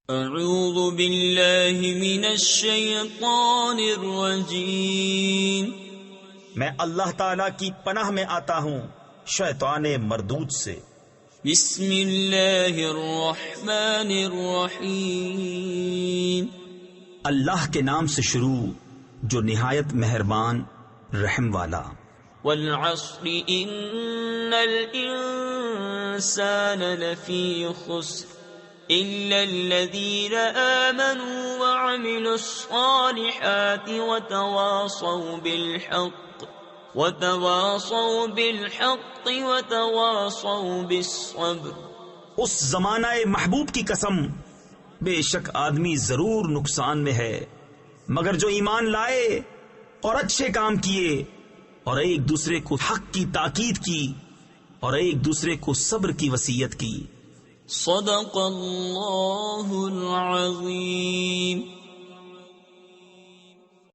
اعوذ باللہ من الشیطان الرجیم، میں اللہ تعالی کی پناہ میں آتا ہوں شیطان مردود سے۔ بسم اللہ الرحمن الرحیم، اللہ کے نام سے شروع جو نہایت مہربان رحم والا۔ والعصر ان الانسان لفی خسر الا الذین آمنوا وعملوا الصالحات وتواصوا بالحق وتواصوا بالصبر۔ اس زمانہ محبوب کی قسم، بے شک آدمی ضرور نقصان میں ہے مگر جو ایمان لائے اور اچھے کام کیے اور ایک دوسرے کو حق کی تاکید کی اور ایک دوسرے کو صبر کی وصیت کی۔ صدق اللہ العظیم۔